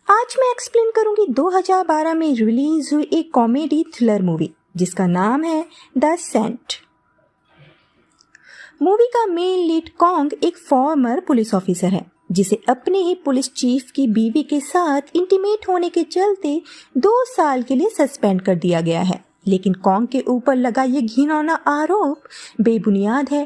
आज मैं एक्सप्लेन करूंगी 2012 में रिलीज हुई एक कॉमेडी थ्रिलर मूवी जिसका नाम है द सेंट। मूवी का मेन लीड कॉन्ग एक फॉर्मर पुलिस ऑफिसर है जिसे अपने ही पुलिस चीफ की बीवी के साथ इंटीमेट होने के चलते 2 साल के लिए सस्पेंड कर दिया गया है। लेकिन कॉन्ग के ऊपर लगा ये घिनौना आरोप बेबुनियाद है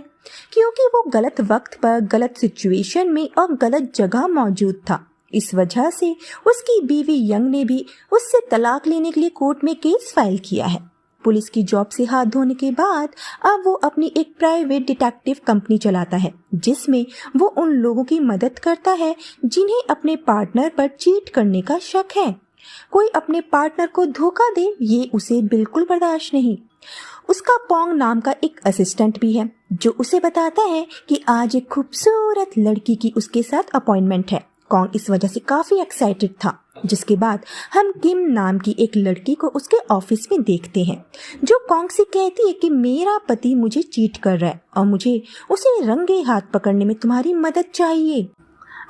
क्योंकि वो गलत वक्त पर गलत सिचुएशन में और गलत जगह मौजूद था। इस वजह से उसकी बीवी यंग ने भी उससे तलाक लेने के लिए कोर्ट में केस फाइल किया है। पुलिस की जॉब से हाथ धोने के बाद अब वो अपनी एक प्राइवेट डिटेक्टिव कंपनी चलाता है जिसमें वो उन लोगों की मदद करता है जिन्हें अपने पार्टनर पर चीट करने का शक है। कोई अपने पार्टनर को धोखा दे ये उसे बिल्कुल बर्दाश्त नहीं। उसका पोंग नाम का एक असिस्टेंट भी है जो उसे बताता है कि आज एक खूबसूरत लड़की की उसके साथ अपॉइंटमेंट है। कॉन्ग इस वजह से काफी एक्साइटेड था। जिसके बाद हम किम नाम की एक लड़की को उसके ऑफिस में देखते हैं जो कॉन्ग से कहती है कि मेरा पति मुझे चीट कर रहा है और मुझे उसे रंगे हाथ पकड़ने में तुम्हारी मदद चाहिए।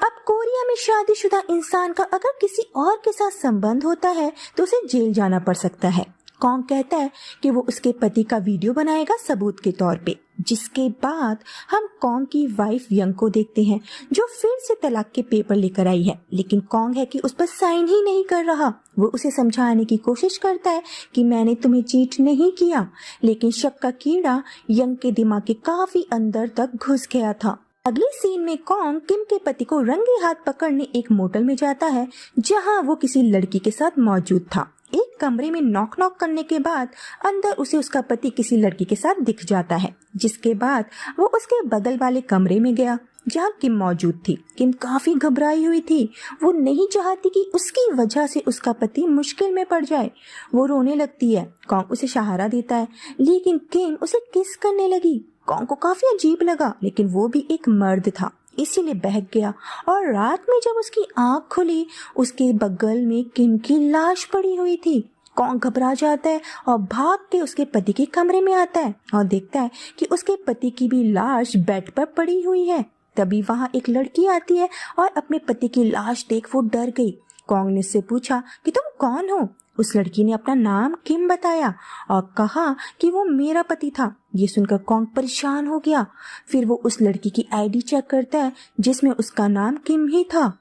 अब कोरिया में शादीशुदा इंसान का अगर किसी और के साथ संबंध होता है तो उसे जेल जाना पड़ सकता है। कॉन्ग कहता है कि वो उसके पति का वीडियो बनाएगा सबूत के तौर पे। जिसके बाद हम कॉन्ग की वाइफ यंग को देखते हैं जो फिर से तलाक के पेपर लेकर आई है। लेकिन कॉन्ग है कि उस पर साइन ही नहीं कर रहा। वो उसे समझाने की कोशिश करता है कि मैंने तुम्हें चीट नहीं किया, लेकिन शक का कीड़ा यंग के दिमाग के काफी अंदर तक घुस गया था। अगले सीन में कॉन्ग किम के पति को रंगे हाथ पकड़ने एक मोटल में जाता है जहां वो किसी लड़की के साथ मौजूद था। एक कमरे में नॉक करने के बाद अंदर उसे उसका पति किसी लड़की के साथ दिख जाता है। जिसके बाद वो उसके बगल वाले कमरे में गया जहाँ किम मौजूद थी। किम काफी घबराई हुई थी। वो नहीं चाहती कि उसकी वजह से उसका पति मुश्किल में पड़ जाए। वो रोने लगती है। कॉन्ग उसे सहारा देता है लेकिन किम उसे किस करने लगी। कॉन्ग को काफी अजीब लगा लेकिन वो भी एक मर्द था इसीलिए बहक गया और रात में जब उसकी आंख खुली उसके बगल में किम की लाश पड़ी हुई थी। कॉन्ग घबरा जाता है और भाग के उसके पति के कमरे में आता है और देखता है कि उसके पति की भी लाश बेड पर पड़ी हुई है। तभी वहां एक लड़की आती है और अपने पति की लाश देख वो डर गई। कॉन्ग ने उससे पूछा कि तुम कौन हो। उस लड़की ने अपना नाम किम बताया और कहा कि वो मेरा पति था। ये सुनकर कॉन्ग परेशान हो गया। फिर वो उस लड़की की आईडी चेक करता है जिसमें उसका नाम किम ही था।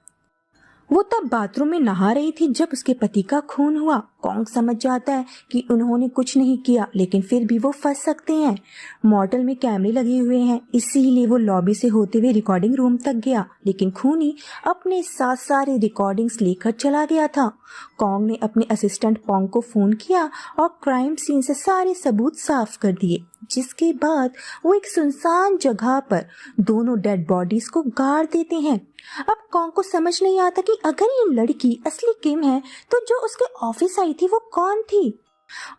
वो तब बाथरूम में नहा रही थी जब उसके पति का खून हुआ। कॉन्ग समझ जाता है कि उन्होंने कुछ नहीं किया लेकिन फिर भी वो फंस सकते हैं। मॉडल में कैमरे लगे हुए हैं इसीलिए वो लॉबी से होते हुए रिकॉर्डिंग रूम तक गया लेकिन खूनी अपने साथ सारे रिकॉर्डिंग्स लेकर चला गया था। कॉन्ग ने अपने असिस्टेंट पोंग को फोन किया और क्राइम सीन से सारे सबूत साफ कर दिए। जिसके बाद वो एक सुनसान जगह पर दोनों डेड बॉडीज को गाड़ देते हैं। अब कॉन्ग को समझ नहीं आता कि अगर ये लड़की असली किम है तो जो उसके ऑफिस आई थी वो कौन थी।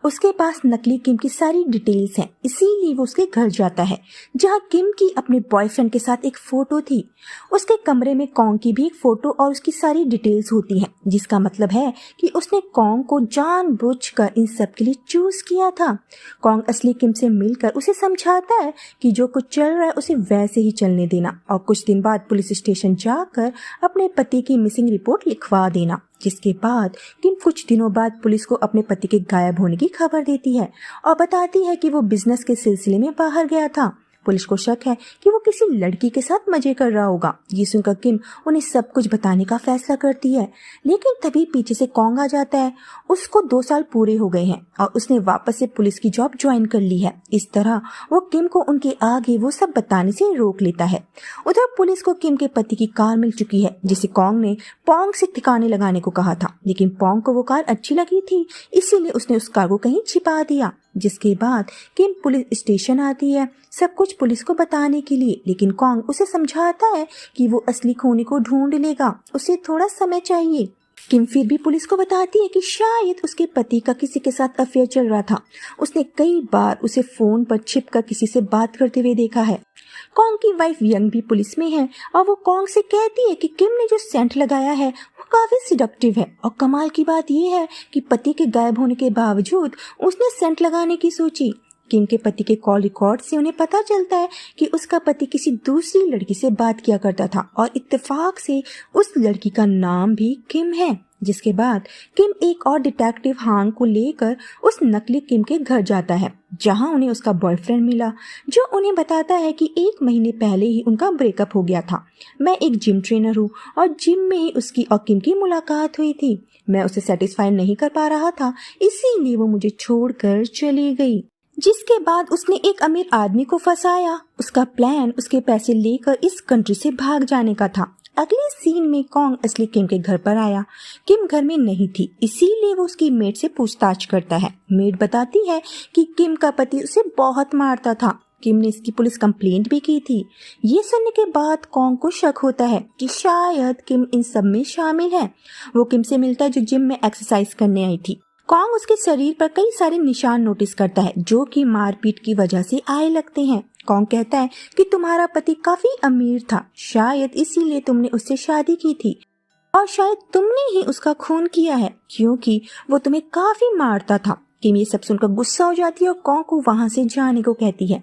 उसके पास नकली किम की सारी डिटेल्स हैं इसीलिए वो उसके घर जाता है जहां किम की अपने बॉयफ्रेंड के साथ एक फोटो थी। उसके कमरे में कॉन्ग की भी एक फोटो और उसकी सारी डिटेल्स होती हैं जिसका मतलब है कि उसने कॉन्ग को जानबूझकर इन सब के लिए चूज किया था। कॉन्ग असली किम से मिलकर उसे समझाता है कि जो कुछ चल रहा है उसे वैसे ही चलने देना और कुछ दिन बाद पुलिस स्टेशन जाकर अपने पति की मिसिंग रिपोर्ट लिखवा देना। जिसके बाद किम कुछ दिनों बाद पुलिस को अपने पति के गायब होने की खबर देती है और बताती है कि वो बिजनेस के सिलसिले में बाहर गया था। पुलिस को शक है कि वो किसी लड़की के साथ मजे कर रहा होगा। ये सुनकर किम उन्हें सब कुछ बताने का फैसला करती है लेकिन तभी पीछे से कॉन्ग आ जाता है। उसको 2 साल पूरे हो गए हैं और उसने वापस से पुलिस की जॉब ज्वाइन कर ली है। इस तरह वो किम को उनके आगे वो सब बताने से रोक लेता है। उधर पुलिस को किम के पति की कार मिल चुकी है जिसे कॉन्ग ने पोंग से ठिकाने लगाने को कहा था लेकिन पोंग को वो कार अच्छी लगी थी इसीलिए उसने उस कार को कहीं छिपा दिया। जिसके बाद किम पुलिस स्टेशन आती है सब कुछ पुलिस को बताने के लिए लेकिन कॉन्ग उसे समझाता है कि वो असली खूनी को ढूंढ लेगा, उसे थोड़ा समय चाहिए। किम फिर भी पुलिस को बताती है कि शायद उसके पति का किसी के साथ अफेयर चल रहा था। उसने कई बार उसे फोन पर छिपकर किसी से बात करते हुए देखा है। कॉन्ग की वाइफ यंग भी पुलिस में है और वो कॉन्ग से कहती है कि किम ने जो सेंट लगाया है वो काफी सिडक्टिव है और कमाल की बात यह है कि पति के गायब होने के बावजूद उसने सेंट लगाने की सोची। किम के पति के कॉल रिकॉर्ड से उन्हें पता चलता है कि उसका पति किसी दूसरी लड़की से बात किया करता था और इत्तेफाक से उस लड़की का नाम भी किम है। जिसके बाद किम एक और डिटेक्टिव हांग को लेकर उस नकली किम के घर जाता है, जहां उन्हें उसका बॉयफ्रेंड मिला, जो उन्हें बताता है कि 1 महीने पहले ही उनका ब्रेकअप हो गया था। मैं एक जिम ट्रेनर हूँ और जिम में ही उसकी और किम की मुलाकात हुई थी। मैं उसे सेटिस्फाई नहीं कर पा रहा था, इसीलिए वो मुझे छोड़कर चली गई। जिसके बाद उसने एक अमीर आदमी को फंसाया। उसका प्लान उसके पैसे लेकर इस कंट्री से भाग जाने का था। अगले सीन में कॉन्ग असली किम के घर पर आया। किम घर में नहीं थी, इसीलिए वो उसकी मेड से पूछताछ करता है। मेड बताती है कि किम का पति उसे बहुत मारता था। किम ने इसकी पुलिस कंप्लेंट भी की थी। ये सुनने के बाद कॉन्ग को शक होता है कि शायद किम इन सब में शामिल है। वो किम से मिलता है जो जिम में एक्सरसाइज करने आई थी। कॉन्ग उसके शरीर पर कई सारे निशान नोटिस करता है, जो कि मारपीट की वजह से आए लगते हैं। कॉन्ग कहता है कि तुम्हारा पति काफी अमीर था, शायद इसीलिए तुमने उससे शादी की थी और शायद तुमने ही उसका खून किया है, क्योंकि वो तुम्हें काफी मारता था। किम ये सब सुनकर गुस्सा हो जाती है और कॉन्ग को वहां से जाने को कहती है।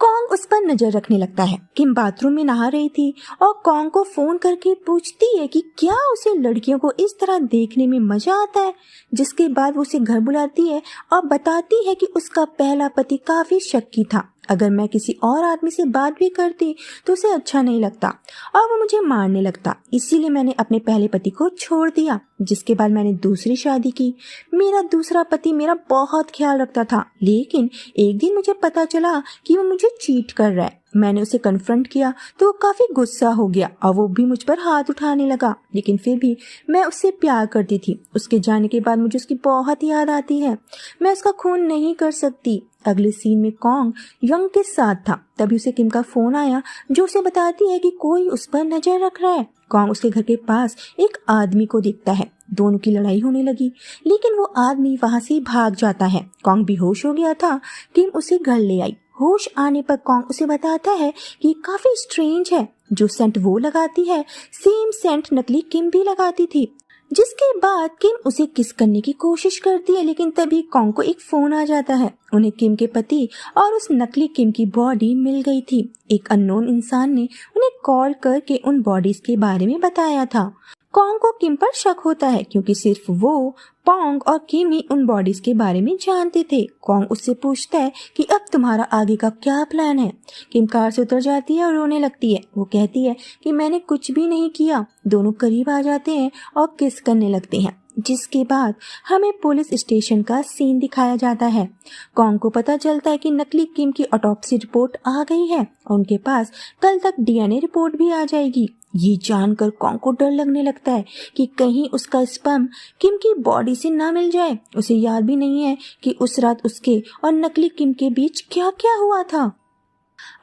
कॉन्ग उस पर नजर रखने लगता है। किम बाथरूम में नहा रही थी और कॉन्ग को फोन करके पूछती है कि क्या उसे लड़कियों को इस तरह देखने में मजा आता है। जिसके बाद वो उसे घर बुलाती है और बताती है कि उसका पहला पति काफी शक्की था। अगर मैं किसी और आदमी से बात भी करती तो उसे अच्छा नहीं लगता और वो मुझे मारने लगता, इसीलिए मैंने अपने पहले पति को छोड़ दिया। जिसके बाद मैंने दूसरी शादी की। मेरा दूसरा पति मेरा बहुत ख्याल रखता था, लेकिन एक दिन मुझे पता चला कि वो मुझे चीट कर रहा है। मैंने उसे कन्फ्रंट किया तो वो काफी गुस्सा हो गया और वो भी मुझ पर हाथ उठाने लगा, लेकिन फिर भी मैं उससे प्यार करती थी। उसके जाने के बाद मुझे उसकी बहुत याद आती है। मैं उसका खून नहीं कर सकती। अगले सीन में कॉन्ग यंग के साथ था। तभी उसे किम का फोन आया, जो उसे बताती है कि कोई उस पर नजर रख रहा है। कॉन्ग उसके घर के पास एक आदमी को देखता है। दोनों की लड़ाई होने लगी, लेकिन वो आदमी वहां से भाग जाता है। कॉन्ग बेहोश हो गया था। किम उसे घर ले आई। होश आने पर कॉन्ग उसे बताता है कि काफी स्ट्रेंज है, जो सेंट वो लगाती है सेम सेंट नकली किम भी लगाती थी। जिसके बाद किम उसे किस करने की कोशिश करती है, लेकिन तभी कॉन्ग को एक फोन आ जाता है। उन्हें किम के पति और उस नकली किम की बॉडी मिल गई थी। एक अननोन इंसान ने उन्हें कॉल करके उन बॉडीज के बारे में बताया था। कॉन्ग को किम पर शक होता है, क्योंकि सिर्फ वो, पोंग और किम ही उन बॉडीज के बारे में जानते थे। कॉन्ग उससे पूछता है कि अब तुम्हारा आगे का क्या प्लान है। किम कार से उतर जाती है और रोने लगती है। वो कहती है कि मैंने कुछ भी नहीं किया। दोनों करीब आ जाते हैं और किस करने लगते हैं। जिसके बाद हमें पुलिस स्टेशन का सीन दिखाया जाता है। कॉन्ग को पता चलता है कि नकली किम की ऑटोप्सी रिपोर्ट आ गई है और उनके पास कल तक डीएनए रिपोर्ट भी आ जाएगी। ये जानकर कॉन्ग को डर लगने लगता है कि कहीं उसका स्पर्म किम की बॉडी से ना मिल जाए। उसे याद भी नहीं है कि उस रात उसके और नकली किम के बीच क्या क्या हुआ था।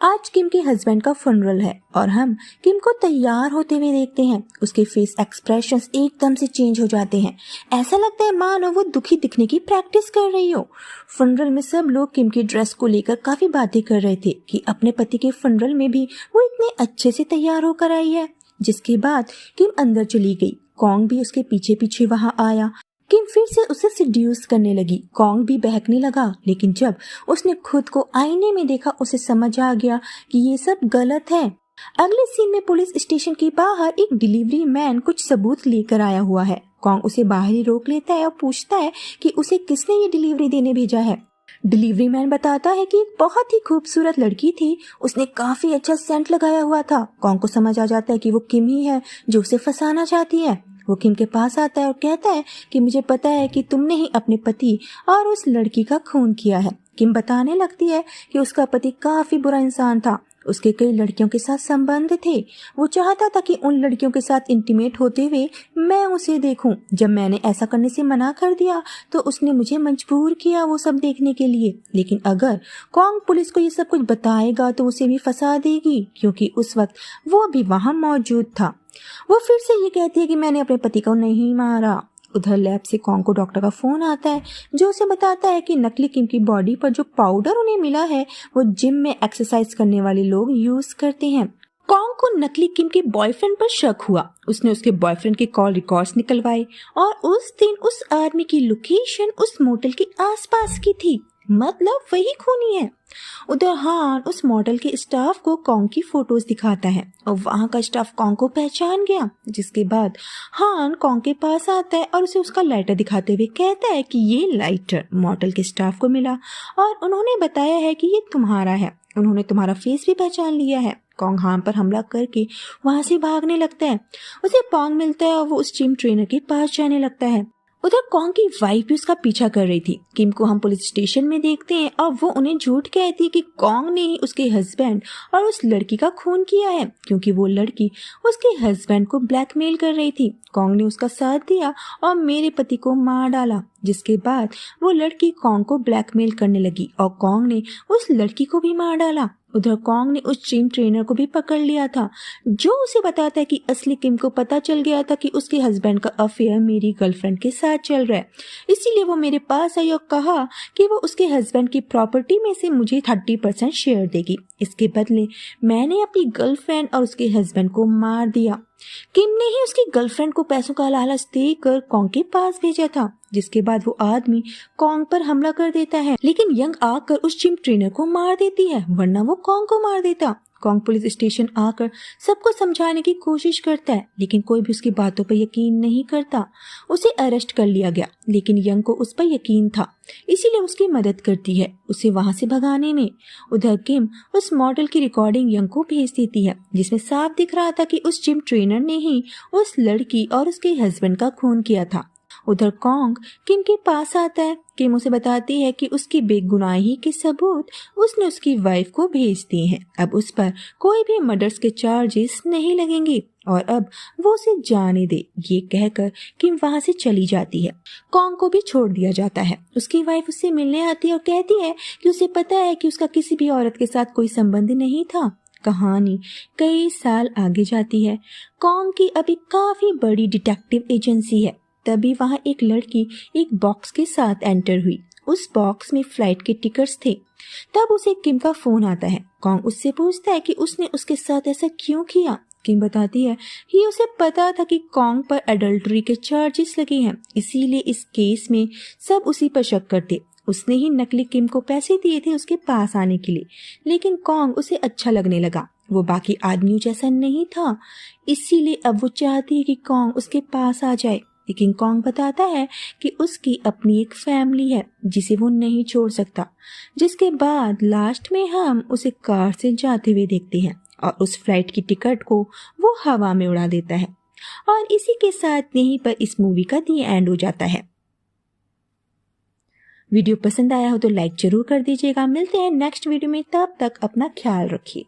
आज किम के हस्बैंड का फनरल है और हम किम को तैयार होते हुए देखते हैं। उसके फेस एक्सप्रेशंस एकदम से चेंज हो जाते हैं। ऐसा लगता है मानो वो दुखी दिखने की प्रैक्टिस कर रही हो। फनरल में सब लोग किम की ड्रेस को लेकर काफी बातें कर रहे थे कि अपने पति के फनरल में भी वो इतने अच्छे से तैयार होकर आई है। जिसके बाद किम अंदर चली गई। कॉन्ग भी उसके पीछे पीछे वहां आया। किम फिर से उसे सिड्यूस करने लगी। कॉन्ग भी बहकने लगा, लेकिन जब उसने खुद को आईने में देखा उसे समझ आ गया कि ये सब गलत है। अगले सीन में पुलिस स्टेशन के बाहर एक डिलीवरी मैन कुछ सबूत लेकर आया हुआ है। कॉन्ग उसे बाहर ही रोक लेता है और पूछता है कि उसे किसने ये डिलीवरी देने भेजा है। डिलीवरी मैन बताता है कि एक बहुत ही खूबसूरत लड़की थी, उसने काफी अच्छा सेंट लगाया हुआ था। कॉन्ग को समझ आ जाता है कि वो किम ही है जो उसे फंसाना चाहती है। वो किम के पास आता है और कहता है कि मुझे पता है कि तुमने ही अपने पति और उस लड़की का खून किया है। किम बताने लगती है कि उसका पति काफी बुरा इंसान था। उसके कई लड़कियों के साथ संबंध थे। वो चाहता था कि उन लड़कियों के साथ इंटीमेट होते हुए मैं उसे देखूं। जब मैंने ऐसा करने से मना कर दिया तो उसने मुझे मजबूर किया वो सब देखने के लिए। लेकिन अगर कॉन्ग पुलिस को ये सब कुछ बताएगा तो उसे भी फंसा देगी, क्योंकि उस वक्त वो भी वहां मौजूद था। वो फिर से ये कहती है कि मैंने अपने पति को नहीं मारा। उधर लैब से कॉन्ग को डॉक्टर का फोन आता है, जो उसे बताता है कि नकली किम की बॉडी पर जो पाउडर उन्हें मिला है वो जिम में एक्सरसाइज करने वाले लोग यूज करते हैं। कॉन्ग को नकली किम के बॉयफ्रेंड पर शक हुआ। उसने उसके बॉयफ्रेंड के कॉल रिकॉर्ड्स निकलवाए और उस दिन उस आदमी की लोकेशन उस मोटेल के आसपास की थी। मतलब वही खूनी है। उधर हान उस मॉडल के स्टाफ को कॉन्ग की फोटोज दिखाता है और वहां का स्टाफ कॉन्ग को पहचान गया, जिसके बाद हान कॉन्ग के पास आता है और उसे उसका लाइटर दिखाते हुए कहता है कि ये लाइटर मॉडल के स्टाफ को मिला और उन्होंने बताया है कि ये तुम्हारा है, उन्होंने तुम्हारा फेस भी पहचान लिया है। कॉन्ग हान पर हमला करके वहां से भागने लगता है। उसे पॉन्ग मिलता है और वो उस जिम ट्रेनर के पास जाने लगता है। उधर कॉन्ग की वाइफ भी उसका पीछा कर रही थी। किम को हम पुलिस स्टेशन में देखते हैं और वो उन्हें झूठ कहती है कि कॉन्ग ने ही उसके हस्बैंड और उस लड़की का खून किया है, क्योंकि वो लड़की उसके हस्बैंड को ब्लैकमेल कर रही थी। कॉन्ग ने उसका साथ दिया और मेरे पति को मार डाला, जिसके बाद वो लड़की कॉन्ग को ब्लैकमेल करने लगी और कॉन्ग ने उस लड़की को भी मार डाला। उधर कॉन्ग ने उस जिम ट्रेनर को भी पकड़ लिया था, जो उसे बताता है कि असली किम को पता चल गया था कि उसके हस्बैंड का अफेयर मेरी गर्लफ्रेंड के साथ चल रहा है, इसीलिए वो मेरे पास आई और कहा कि वो उसके हस्बैंड की प्रॉपर्टी में से मुझे 30% शेयर देगी। इसके बदले मैंने अपनी गर्लफ्रेंड और उसके हस्बैंड को मार दिया। किम ने ही उसकी गर्लफ्रेंड को पैसों का लालच देकर कॉन्ग के पास भेजा था, जिसके बाद वो आदमी कॉन्ग पर हमला कर देता है, लेकिन यंग आकर उस जिम ट्रेनर को मार देती है, वरना वो कॉन्ग को मार देता। कॉन्ग पुलिस स्टेशन आकर सबको समझाने की कोशिश करता है, लेकिन कोई भी उसकी बातों पर यकीन नहीं करता। उसे अरेस्ट कर लिया गया, लेकिन यंग को उस पर यकीन था, इसीलिए उसकी मदद करती है उसे वहां से भगाने में। उधर किम उस मॉडल की रिकॉर्डिंग यंग को भेज देती है, जिसमें साफ दिख रहा था कि उस जिम ट्रेनर ने ही उस लड़की और उसके हस्बैंड का खून किया था। उधर कॉन्ग किम के पास आता है। किम उसे बताती है कि उसकी बेगुनाही के सबूत उसने उसकी वाइफ को भेज दिए हैं। अब उस पर कोई भी मर्डर्स के चार्जेस नहीं लगेंगे और अब वो उसे जाने दे। ये कहकर किम वहां से चली जाती है। कॉन्ग को भी छोड़ दिया जाता है। उसकी वाइफ उससे मिलने आती है और कहती है कि उसे पता है कि उसका किसी भी औरत के साथ कोई संबंध नहीं था। कहानी कई साल आगे जाती है। कॉन्ग की अभी काफी बड़ी डिटेक्टिव एजेंसी है। तभी वहां एक लड़की एक बॉक्स के साथ एंटर हुई। उस बॉक्स में फ्लाइट के टिकट्स थे। तब उसे किम का फोन आता है। कॉन्ग उससे पूछता है कि उसने उसके साथ ऐसा क्यों किया। किम बताती है कि उसे पता था कि कॉन्ग पर एडल्ट्री के चार्जेस लगे हैं, इसीलिए इस केस में सब उसी पर शक करते। उसने ही नकली किम को पैसे दिए थे उसके पास आने के लिए, लेकिन कॉन्ग उसे अच्छा लगने लगा। वो बाकी आदमियों जैसा नहीं था, इसीलिए अब वो चाहती है कि कॉन्ग उसके पास आ जाए। लेकिन कॉन्ग बताता है कि उसकी अपनी एक फैमिली है जिसे वो नहीं छोड़ सकता। जिसके बाद लास्ट में हम उसे कार से जाते हुए देखते हैं और उस फ्लाइट की टिकट को वो हवा में उड़ा देता है। और इसी के साथ यहीं पर इस मूवी का दी एंड हो जाता है। वीडियो पसंद आया हो तो लाइक जरूर कर दीजिएगा। मिलते हैं नेक्स्ट वीडियो में, तब तक अपना ख्याल रखिए।